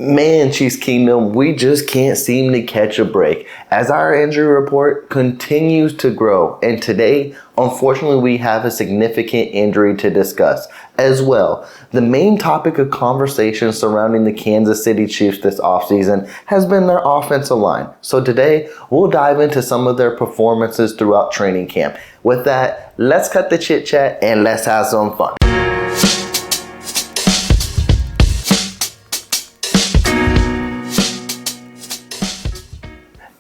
Man, Chiefs Kingdom, we just can't seem to catch a break as our injury report continues to grow. And today, unfortunately, we have a significant injury to discuss as well. The main topic of conversation surrounding the Kansas City Chiefs this offseason has been their offensive line. So today, we'll dive into some of their performances throughout training camp. With that, let's cut the chit chat and let's have some fun.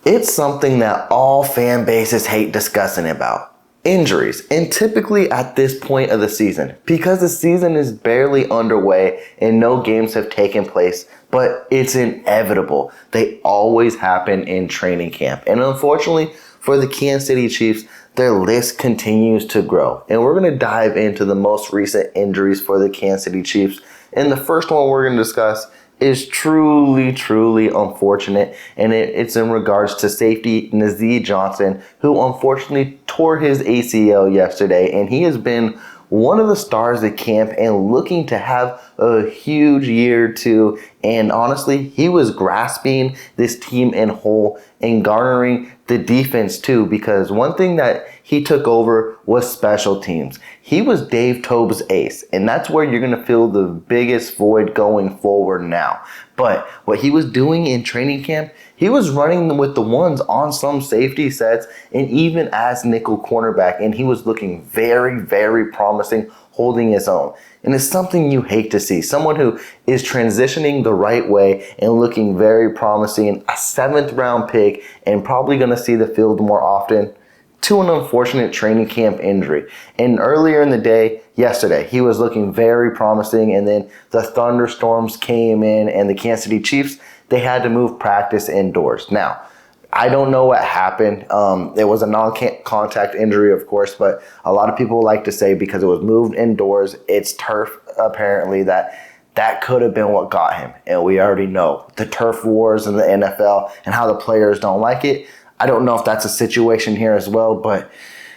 It's something that all fan bases hate discussing about. Injuries, and typically at this point of the season, because the season is barely underway and no games have taken place, but it's inevitable. They always happen in training camp. And unfortunately for the Kansas City Chiefs, their list continues to grow. And we're going to dive into the most recent injuries for the Kansas City Chiefs. And the first one we're going to discuss is truly unfortunate, and it's in regards to safety Nazeeh Johnson, who unfortunately tore his ACL yesterday, and he has been one of the stars at camp and looking to have a huge year too. And honestly, he was grasping this team in whole and garnering the defense too, because one thing that he took over was special teams. He was Dave Toub's ace, and that's where you're going to feel the biggest void going forward now. But what he was doing in training camp, he was running with the ones on some safety sets and even as nickel cornerback, and he was looking very promising, holding his own. And it's something you hate to see. Someone who is transitioning the right way and looking very promising, a 7th round pick, and probably going to see the field more often, to an unfortunate training camp injury. And earlier in the day, yesterday, he was looking very promising, and then the thunderstorms came in and the Kansas City Chiefs, they had to move practice indoors. Now, I don't know what happened. It was a non-contact injury, of course, but a lot of people like to say because it was moved indoors, it's turf apparently, that could have been what got him. And we already know the turf wars in the NFL and how the players don't like it. I don't know if that's a situation here as well, but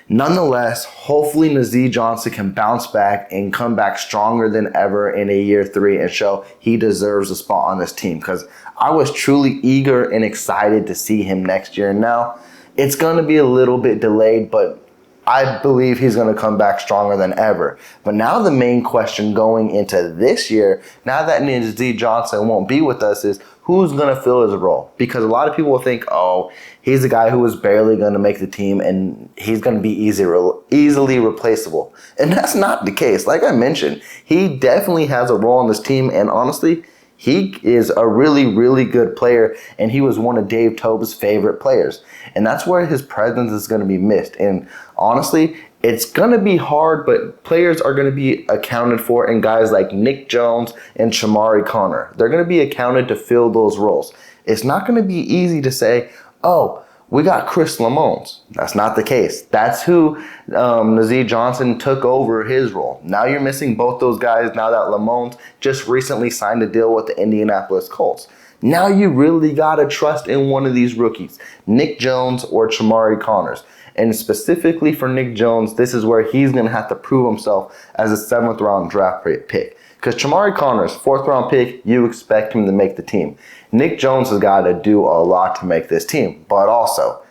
nonetheless, hopefully Nazeeh Johnson can bounce back and come back stronger than ever in a year 3 and show he deserves a spot on this team, because I was truly eager and excited to see him next year. Now, it's going to be a little bit delayed, but I believe he's going to come back stronger than ever. But now the main question going into this year, now that Nazeeh Johnson won't be with us, is who's going to fill his role? Because a lot of people will think, oh, he's a guy who was barely going to make the team and he's going to be easily replaceable. And that's not the case. Like I mentioned, he definitely has a role on this team, and honestly, he is a really good player, and he was one of Dave Toub's favorite players. And that's where his presence is going to be missed. And honestly, it's going to be hard, but players are going to be accounted for, and guys like Nick Jones and Shamari Connor, they're going to be accounted to fill those roles. It's not going to be easy to say, oh, we got Chris Lamons. That's not the case. That's who Nazeeh Johnson took over his role. Now you're missing both those guys now that Lamons just recently signed a deal with the Indianapolis Colts. Now you really got to trust in one of these rookies, Nick Jones or Shamari Connors. And specifically for Nick Jones, this is where he's going to have to prove himself as a 7th round draft pick. Because Shamari Connors, 4th round pick, you expect him to make the team. Nick Jones has got to do a lot to make this team. But also,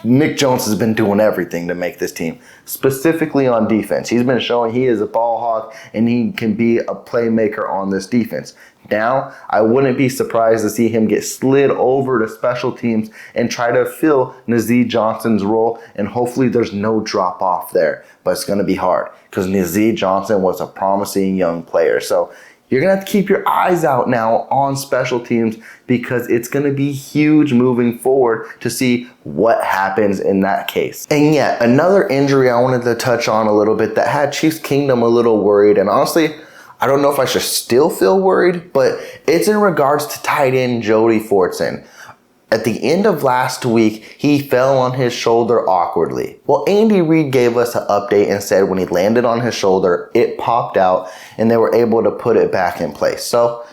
Nick Jones has been doing everything to make this team, specifically on defense. He's been showing he is a ball hawk and he can be a playmaker on this defense. Now, I wouldn't be surprised to see him get slid over to special teams and try to fill Nazeeh Johnson's role, and hopefully there's no drop off there. But it's going to be hard because Nazeeh Johnson was a promising young player. So you're going to have to keep your eyes out now on special teams, because it's going to be huge moving forward to see what happens in that case. And yet, another injury I wanted to touch on a little bit that had Chiefs Kingdom a little worried, and honestly, I don't know if I should still feel worried, but it's in regards to tight end Jody Fortson. At the end of last week, he fell on his shoulder awkwardly. Well, Andy Reid gave us an update and said when he landed on his shoulder, it popped out and they were able to put it back in place. So,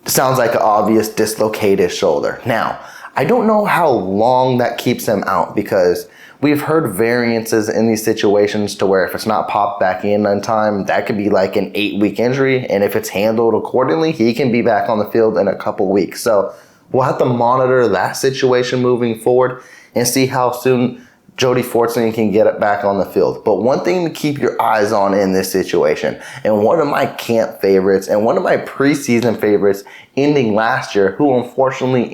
sounds like an obvious dislocated shoulder. Now, I don't know how long that keeps him out, because we've heard variances in these situations to where if it's not popped back in time, that could be like an 8-week injury. And if it's handled accordingly, he can be back on the field in a couple weeks. So we'll have to monitor that situation moving forward and see how soon Jody Fortson can get it back on the field. But one thing to keep your eyes on in this situation, and one of my camp favorites and one of my preseason favorites ending last year, who unfortunately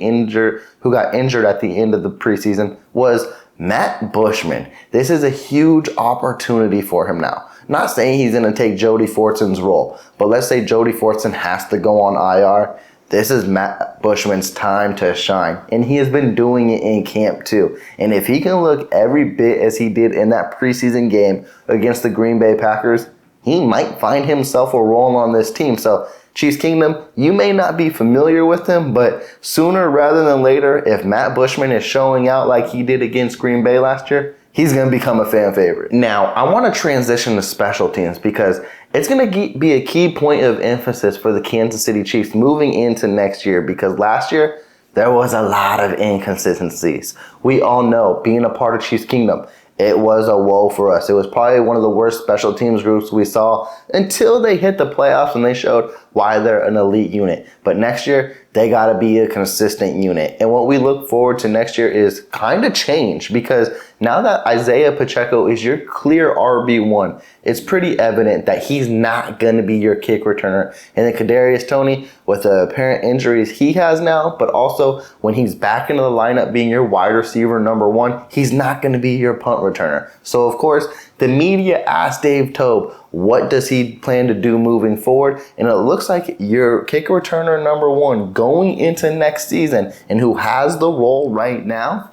got injured at the end of the preseason, was Matt Bushman. This is a huge opportunity for him now. Not saying he's going to take Jody Fortson's role, but let's say Jody Fortson has to go on IR. This is Matt Bushman's time to shine, and he has been doing it in camp too. And if he can look every bit as he did in that preseason game against the Green Bay Packers, he might find himself a role on this team. So Chiefs Kingdom, you may not be familiar with him, but sooner rather than later, if Matt Bushman is showing out like he did against Green Bay last year, he's going to become a fan favorite. Now, I want to transition to special teams because it's going to be a key point of emphasis for the Kansas City Chiefs moving into next year, because last year there was a lot of inconsistencies. We all know, being a part of Chiefs Kingdom, it was a woe for us. It was probably one of the worst special teams groups we saw until they hit the playoffs and they showed why they're an elite unit. But next year, they got to be a consistent unit. And what we look forward to next year is kind of change, because now that Isaiah Pacheco is your clear RB1, it's pretty evident that he's not going to be your kick returner. And then Kadarius Toney, with the apparent injuries he has now, but also when he's back into the lineup being your wide receiver number 1, he's not going to be your punt returner. So, of course, the media asked Dave Toub, what does he plan to do moving forward? And it looks like your kick returner number 1 going into next season, and who has the role right now,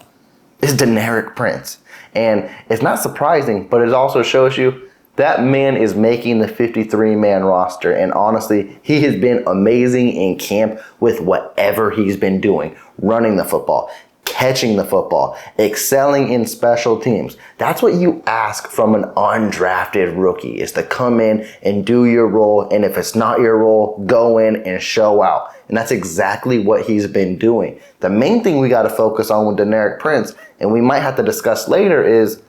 is Deneric Prince. And it's not surprising, but it also shows you that man is making the 53-man roster. And honestly, he has been amazing in camp with whatever he's been doing. Running the football, catching the football, excelling in special teams. That's what you ask from an undrafted rookie, is to come in and do your role. And if it's not your role, go in and show out. And that's exactly what he's been doing. The main thing we got to focus on with Deneric Prince, and we might have to discuss later, is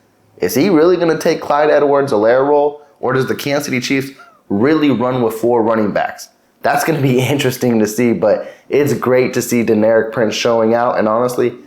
he really going to take Clyde Edwards-Helaire role, or does the Kansas City Chiefs really run with 4 running backs? That's going to be interesting to see, but it's great to see Deneric Prince showing out. And honestly,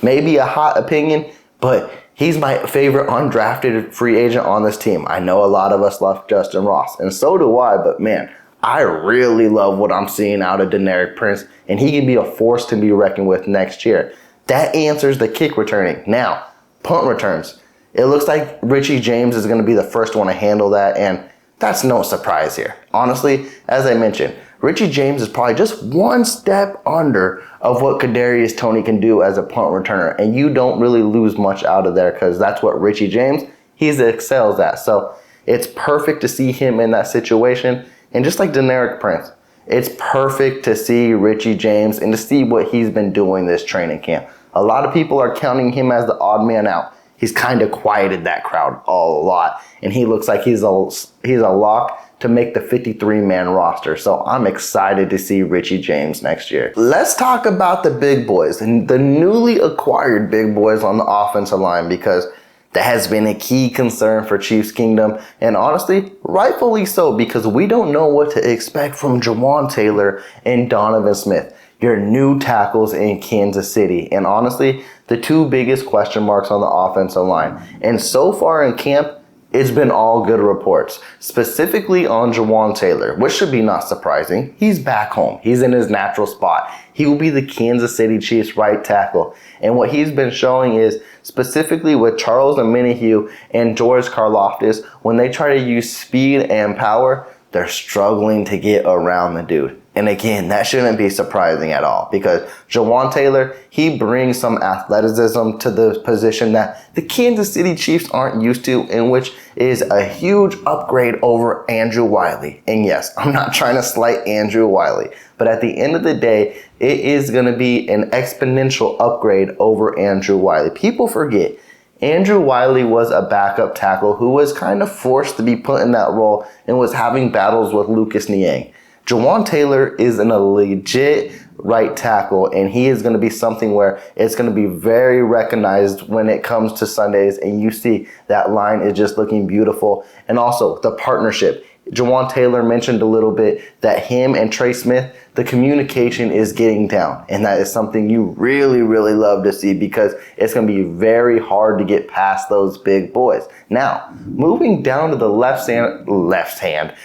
maybe a hot opinion, but he's my favorite undrafted free agent on this team. I know a lot of us love Justin Ross, and so do I, but man, I really love what I'm seeing out of Deneric Prince, and he can be a force to be reckoned with next year. That answers the kick returning. Now, punt returns. It looks like Richie James is going to be the first one to handle that, and that's no surprise here. Honestly, as I mentioned, Richie James is probably just one step under of what Kadarius Toney can do as a punt returner, and you don't really lose much out of there, because that's what Richie James, he excels at. So it's perfect to see him in that situation. And just like Deneric Prince, it's perfect to see Richie James and to see what he's been doing this training camp. A lot of people are counting him as the odd man out. He's kind of quieted that crowd a lot, and he looks like he's a lock to make the 53-man roster. So I'm excited to see Richie James next year. Let's talk about the big boys and the newly acquired big boys on the offensive line, because that has been a key concern for Chiefs Kingdom, and honestly, rightfully so, because we don't know what to expect from Jawan Taylor and Donovan Smith, your new tackles in Kansas City. And honestly, the 2 biggest question marks on the offensive line. And so far in camp, it's been all good reports, specifically on Jawan Taylor, which should be not surprising. He's back home. He's in his natural spot. He will be the Kansas City Chiefs right tackle. And what he's been showing is, specifically with Charles Omenihu and George Karlaftis, when they try to use speed and power, they're struggling to get around the dude. And again, that shouldn't be surprising at all, because Jawan Taylor, he brings some athleticism to the position that the Kansas City Chiefs aren't used to, in which is a huge upgrade over Andrew Wiley. And yes, I'm not trying to slight Andrew Wiley, but at the end of the day, it is going to be an exponential upgrade over Andrew Wiley. People forget, Andrew Wiley was a backup tackle who was kind of forced to be put in that role and was having battles with Lucas Niang. Jawan Taylor is a legit right tackle, and he is going to be something where it's going to be very recognized when it comes to Sundays, and you see that line is just looking beautiful. And also the partnership. Jawan Taylor mentioned a little bit that him and Trey Smith, the communication is getting down, and that is something you really, really love to see because it's going to be very hard to get past those big boys. Now, moving down to the left hand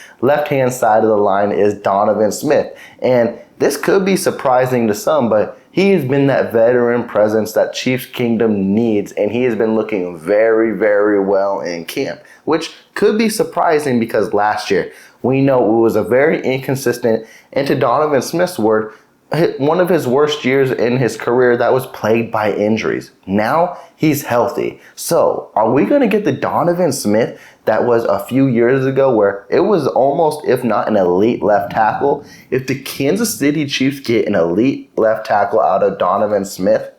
side of the line is Donovan Smith, and this could be surprising to some, but he's been that veteran presence that Chiefs Kingdom needs, and he has been looking very, very well in camp, which could be surprising because last year we know it was a very inconsistent, and to Donovan Smith's word, one of his worst years in his career that was plagued by injuries. Now he's healthy. So are we going to get the Donovan Smith that was a few years ago where it was almost, if not an elite left tackle? If the Kansas City Chiefs get an elite left tackle out of Donovan Smith,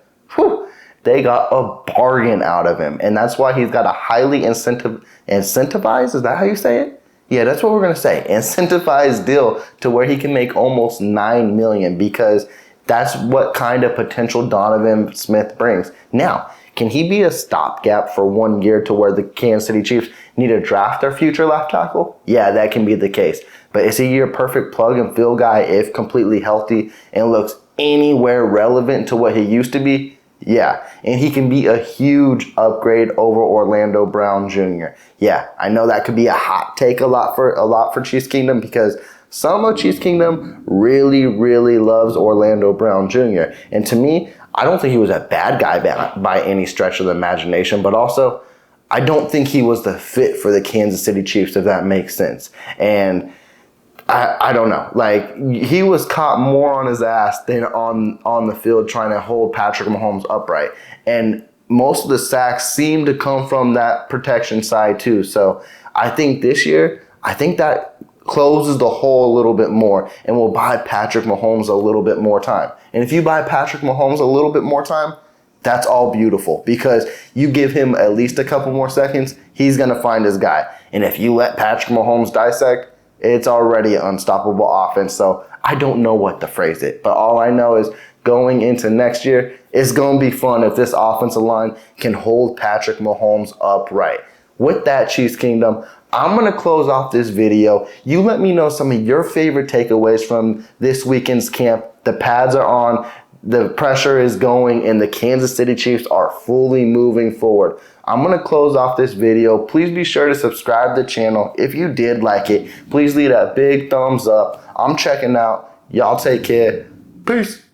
they got a bargain out of him. And that's why he's got a highly incentivized, is that how you say it? Yeah, that's what we're going to say. Incentivized deal to where he can make almost $9 million because that's what kind of potential Donovan Smith brings. Now, can he be a stopgap for 1 year to where the Kansas City Chiefs need to draft their future left tackle? Yeah, that can be the case. But is he your perfect plug and fill guy if completely healthy and looks anywhere relevant to what he used to be? Yeah, and he can be a huge upgrade over Orlando Brown Jr. Yeah, I know that could be a hot take a lot for Chiefs Kingdom because some of Chiefs Kingdom really, really loves Orlando Brown Jr. And to me, I don't think he was a bad guy by any stretch of the imagination, but also I don't think he was the fit for the Kansas City Chiefs, if that makes sense. And I don't know. Like, he was caught more on his ass than on the field trying to hold Patrick Mahomes upright. And most of the sacks seem to come from that protection side too. So I think this year, that closes the hole a little bit more and will buy Patrick Mahomes a little bit more time. And if you buy Patrick Mahomes a little bit more time, that's all beautiful because you give him at least a couple more seconds, he's going to find his guy. And if you let Patrick Mahomes dissect, it's already an unstoppable offense. So I don't know what to phrase it, but all I know is going into next year, it's going to be fun if this offensive line can hold Patrick Mahomes upright. With that, Chiefs Kingdom, I'm going to close off this video. You let me know some of your favorite takeaways from this weekend's camp. The pads are on. The pressure is going, and the Kansas City Chiefs are fully moving forward. I'm going to close off this video. Please be sure to subscribe to the channel. If you did like it, please leave that big thumbs up. I'm checking out. Y'all take care. Peace.